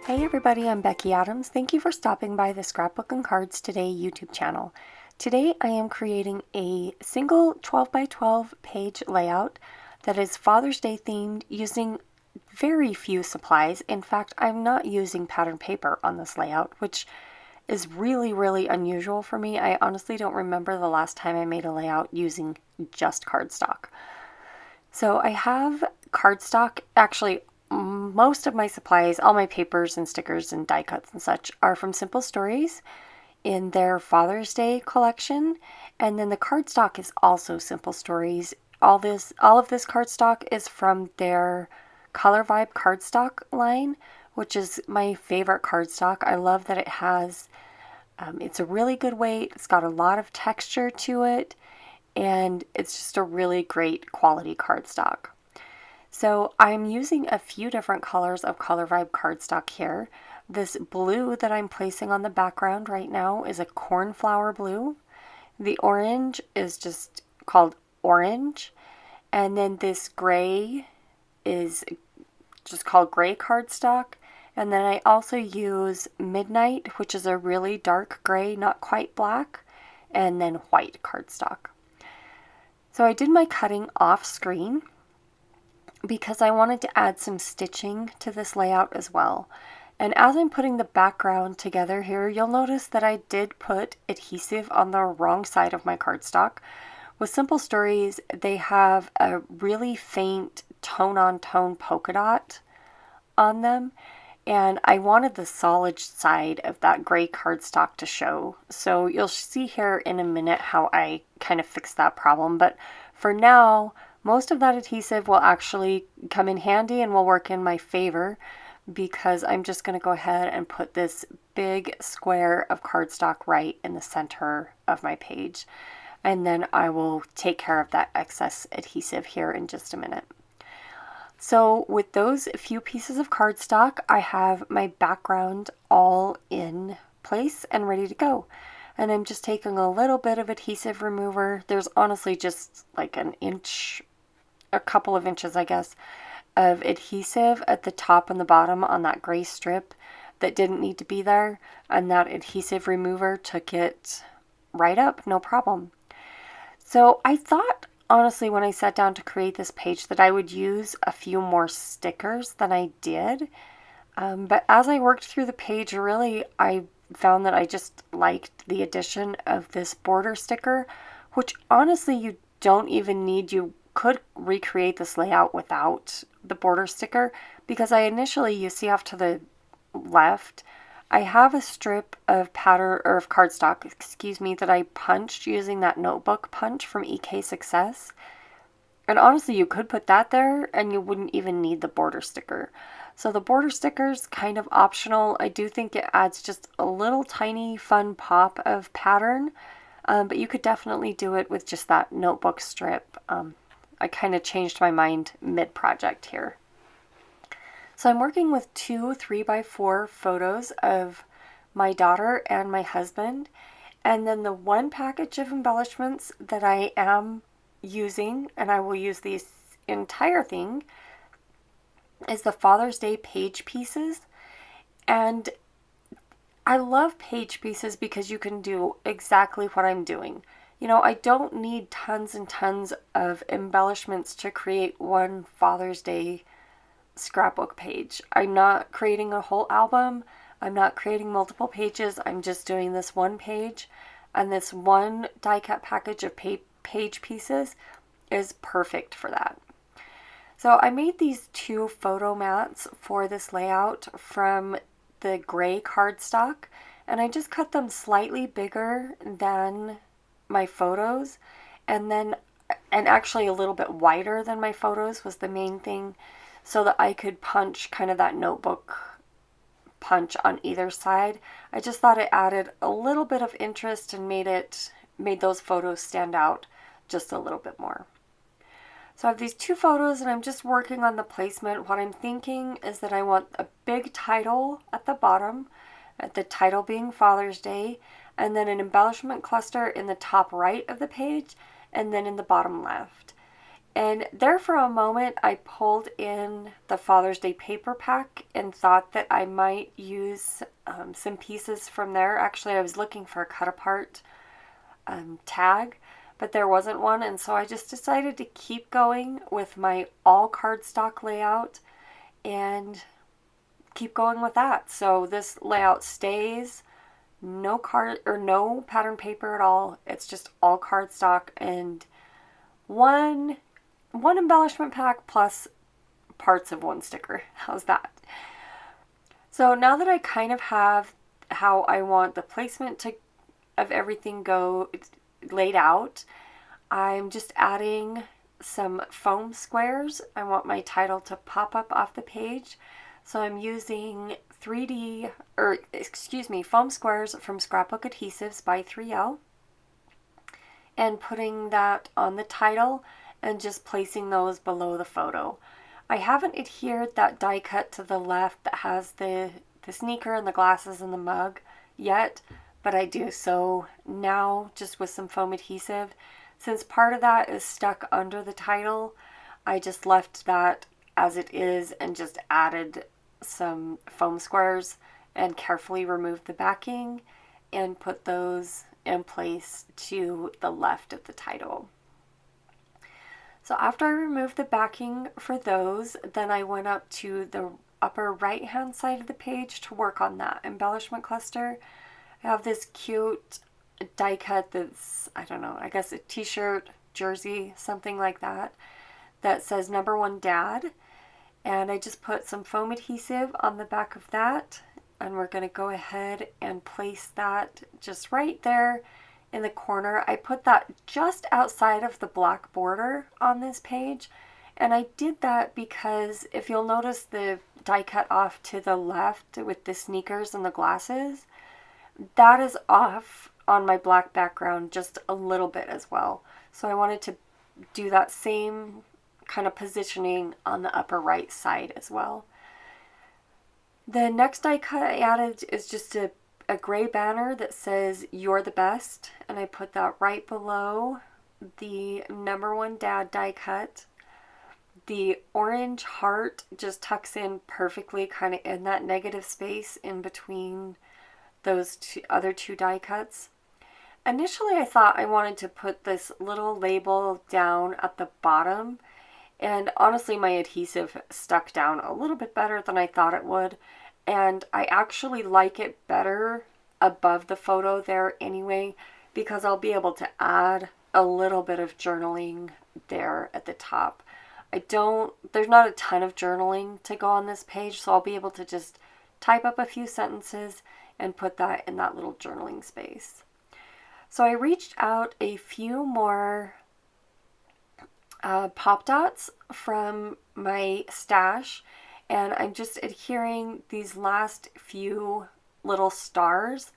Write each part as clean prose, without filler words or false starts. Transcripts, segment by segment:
Hey everybody, I'm Becki Adams. Thank you for stopping by the Scrapbook and Cards Today YouTube channel. Today I am creating a single 12 by 12 page layout that is Father's Day themed using very few supplies. In fact, I'm not using pattern paper on this layout, which is really unusual for me. I honestly don't remember the last time I made a layout using just cardstock. So I have cardstock. Actually, most of my supplies, all my papers and stickers and die cuts and such, are from Simple Stories in their Father's Day collection. And then the cardstock is also Simple Stories. All of this cardstock is from their Color Vibe cardstock line, which is my favorite cardstock. I love that it has, it's a really good weight. It's got a lot of texture to it, and it's just a really great quality cardstock. So I'm using a few different colors of Color Vibe cardstock here. This blue that I'm placing on the background right now is a cornflower blue. The orange is just called orange. And then this gray is just called gray cardstock. And then I also use Midnight, which is a really dark gray, not quite black, and then white cardstock. So I did my cutting off screen because I wanted to add some stitching to this layout as well. And as I'm putting the background together here, you'll notice that I did put adhesive on the wrong side of my cardstock. With Simple Stories, they have a really faint tone-on-tone polka dot on them, and I wanted the solid side of that gray cardstock to show. So you'll see here in a minute how I kind of fixed that problem, but for now, most of that adhesive will actually come in handy and will work in my favor, because I'm just going to go ahead and put this big square of cardstock right in the center of my page. And then I will take care of that excess adhesive here in just a minute. So with those few pieces of cardstock, I have my background all in place and ready to go. And I'm just taking a little bit of adhesive remover. There's honestly just like an inch, a couple of inches, I guess, of adhesive at the top and the bottom on that gray strip that didn't need to be there. And that adhesive remover took it right up, no problem. So I thought, honestly, when I sat down to create this page, that I would use a few more stickers than I did. But as I worked through the page, really, I found that I just liked the addition of this border sticker, which honestly you don't even need. You could recreate this layout without the border sticker, because I initially, you see off to the left, I have a strip of pattern or of cardstock, excuse me, that I punched using that notebook punch from EK Success. And honestly, you could put that there and you wouldn't even need the border sticker. So the border sticker is kind of optional. I do think it adds just a little tiny fun pop of pattern, but you could definitely do it with just that notebook strip. I kind of changed my mind mid-project here. So I'm working with two 3x4 photos of my daughter and my husband, and then the one package of embellishments that I am using, and I will use this entire thing, is the Father's Day page pieces. And I love page pieces because you can do exactly what I'm doing. You know, I don't need tons and tons of embellishments to create one Father's Day scrapbook page. I'm not creating a whole album. I'm not creating multiple pages. I'm just doing this one page, and this one die cut package of page pieces is perfect for that. So I made these two photo mats for this layout from the gray cardstock, and I just cut them slightly bigger than my photos, and actually a little bit wider than my photos was the main thing, so that I could punch kind of that notebook punch on either side. I just thought it added a little bit of interest and made those photos stand out just a little bit more. So I have these two photos and I'm just working on the placement. What I'm thinking is that I want a big title at the bottom, the title being Father's Day, and then an embellishment cluster in the top right of the page and then in the bottom left. And there for a moment, I pulled in the Father's Day paper pack and thought that I might use some pieces from there. Actually, I was looking for a cut apart tag, but there wasn't one. And so I just decided to keep going with my all cardstock layout and keep going with that. So this layout stays, no card or no pattern paper at all. It's just all cardstock and one embellishment pack plus parts of one sticker. How's that? So now that I kind of have how I want the placement of everything laid out, I'm just adding some foam squares. I want my title to pop up off the page. So I'm using foam squares from Scrapbook Adhesives by 3L and putting that on the title and just placing those below the photo. I haven't adhered that die cut to the left that has the sneaker and the glasses and the mug yet, but I do so now just with some foam adhesive. Since part of that is stuck under the title, I just left that as it is and just added some foam squares and carefully removed the backing and put those in place to the left of the title. So after I removed the backing for those, then I went up to the upper right hand side of the page to work on that embellishment cluster. I have this cute die cut that's, I don't know, I guess a t-shirt, jersey, something like that, that says #1 Dad. And I just put some foam adhesive on the back of that, and we're going to go ahead and place that just right there in the corner. I put that just outside of the black border on this page, and I did that because if you'll notice the die cut off to the left with the sneakers and the glasses, that is off on my black background just a little bit as well. So I wanted to do that same kind of positioning on the upper right side as well. The next die cut I added is just a gray banner that says "You're the Best," and I put that right below the #1 Dad die cut. The orange heart just tucks in perfectly kind of in that negative space in between those other two die cuts. Initially I thought I wanted to put this little label down at the bottom, and honestly my adhesive stuck down a little bit better than I thought it would, and I actually like it better above the photo there anyway, because I'll be able to add a little bit of journaling there at the top. There's not a ton of journaling to go on this page, so I'll be able to just type up a few sentences and put that in that little journaling space. So I reached out a few more pop dots from my stash, and I'm just adhering these last few little stars.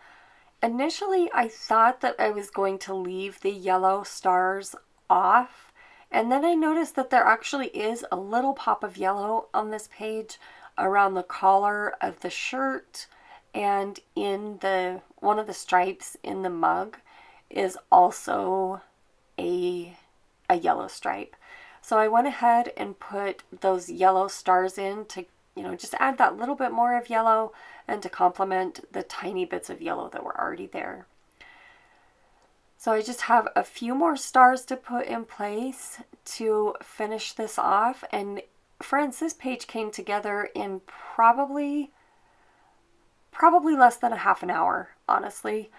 Initially I thought that I was going to leave the yellow stars off, and then I noticed that there actually is a little pop of yellow on this page around the collar of the shirt, and in one of the stripes in the mug is also a yellow stripe. So I went ahead and put those yellow stars in to, just add that little bit more of yellow and to complement the tiny bits of yellow that were already there. So I just have a few more stars to put in place to finish this off. And friends, this page came together in probably less than a half an hour, honestly.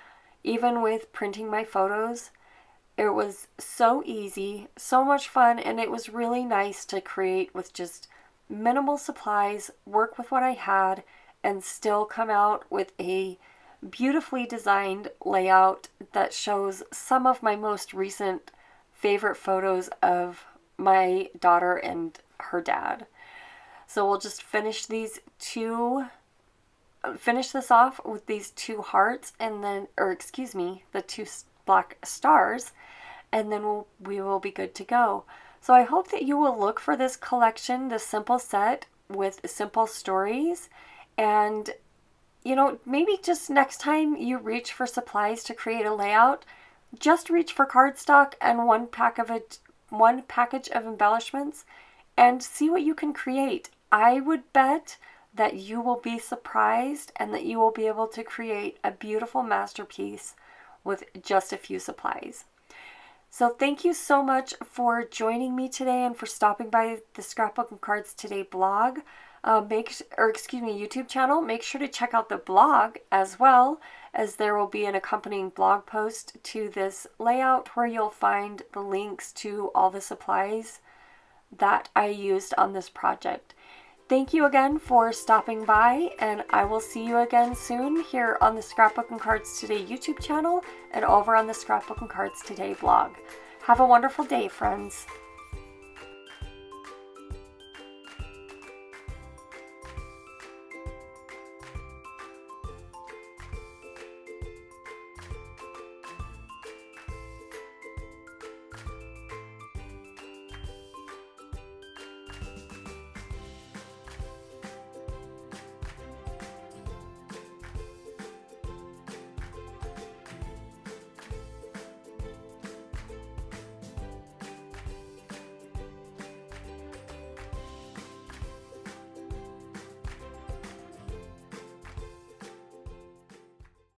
Even with printing my photos, it was so easy, so much fun, and it was really nice to create with just minimal supplies, work with what I had, and still come out with a beautifully designed layout that shows some of my most recent favorite photos of my daughter and her dad. So we'll just finish this off with these two hearts, and then, the two black stars, and then we will be good to go. So I hope that you will look for this collection, this simple set with simple stories, and maybe just next time you reach for supplies to create a layout, just reach for cardstock and one pack of it, one package of embellishments and see what you can create. I would bet that you will be surprised and that you will be able to create a beautiful masterpiece with just a few supplies. So thank you so much for joining me today and for stopping by the Scrapbook and Cards Today blog. YouTube channel. Make sure to check out the blog as well, as there will be an accompanying blog post to this layout where you'll find the links to all the supplies that I used on this project. Thank you again for stopping by, and I will see you again soon here on the Scrapbook and Cards Today YouTube channel and over on the Scrapbook and Cards Today blog. Have a wonderful day, friends.